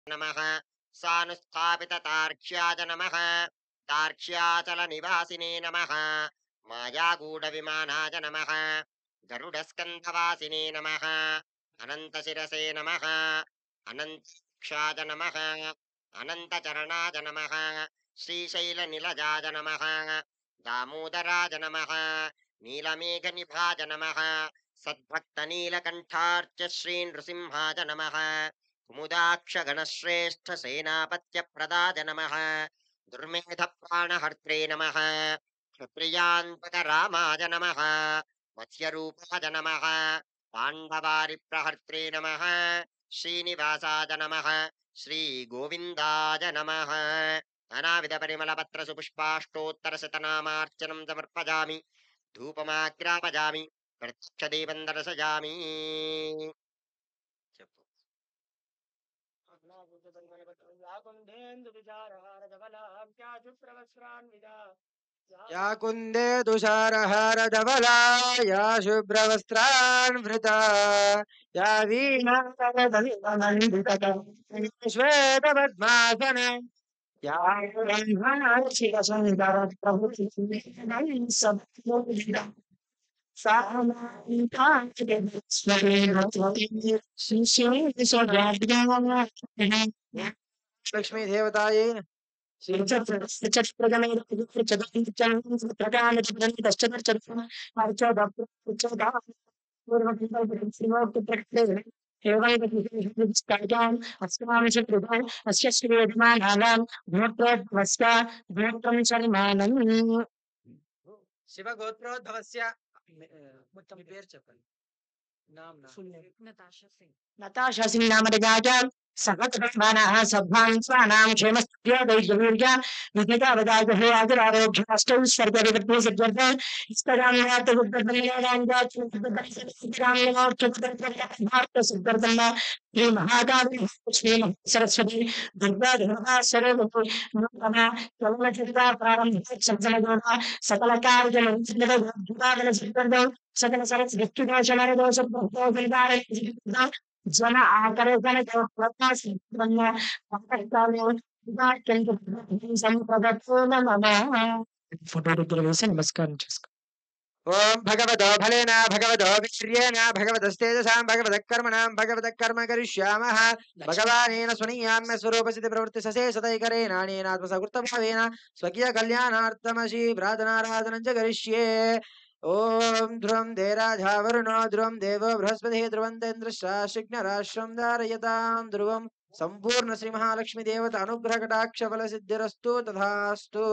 नमः सानुस्थापिततार्क्ष्याय नमः तार्क्ष्याचलनिवासिने नमः मायागूढविमानाय नमः गरुडस्कन्धवासिने नमः अनन्तशिरसे नमः अनन्तक्षाय नमः अनन्तचरणाय नमः श्रीशैलनिलजाय नमः दामोदराय नमः नीलमेघनिभाय नमः सद्भक्तनीलकण्ठार्च श्रीनृसिंहाय नमः कुमुदाक्षगणश्रेष्ठ सेनापत्यप्रदाय नमः दुर्मेधप्राणहर्त्रे नमः क्षत्रियान्पकरामाय नमः मत्स्यरूपाय नमः पाण्डवारिप्रहर्त्रे नमः श्रीनिवासाय नमः श्रीगोविन्दाय नमः नानाविधपरिमलपत्रसुपुष्पाष्टोत्तरशतनामार्चनं समर्पयामि धूपमाग्रापयामि प्रत्यक्षदेवं दर्शयामि చెప్పు या कुन्दे तुषारहारधवला या शुभ्रवस्त्रान्वृता या वीणातरदलितमण्डितकं श्वेतपद्मासना या ब्रह्माक्षिरसुन्दरप्रभृतिः लक्ष्मी देवतायै शिवगोत्रोद्भवस्य మీ పేరు చెప్పండి नताशा सिंह नाम सकलमानः सद्भां स्वानां क्षेमस्थ्यो दैर्यवीर्य विद्यावदाय हे आदरारोग्य अष्टौ स्वर्गविवर्ते सज्जर्ते इष्टराम्यात् उद्दर्भनीराञ्जात् सिद्धर्दन्न श्री महाकाली श्री सरस्वती दुर्गा देवता सर्वभूति नूतना चलनचित्रा प्रारंभ सज्जनगोधा सकल कार्य सिद्धर्दौ सकल सरस व्यक्तिदोषमर दोष जन आकर्षण नमस्कार ओम भगवतो फलेन भगवतो वीर्येण भगवतस्तेजसां भगवतः कर्मणां भगवतः कर्म करिष्यामः भगवानेन स्वनीयाम्य स्वरूपसिद्धि प्रवृत्ति सशेषतैकरेण अनेनात्मसकृतभावेन स्वकीय कल्याणार्थमसि प्रार्थनाराधनं च करिष्ये ओम ध्रुवं देराजावरुणो ध्रुवं देवो बृहस्पतिः ध्रुवन्तेन्द्रश्राशिघ्नराष्ट्रं धारयतां ध्रुवं संपूर्ण श्री महालक्ष्मी देवता अनुग्रह कटाक्ष फल सिद्धिरस्तु तथास्तु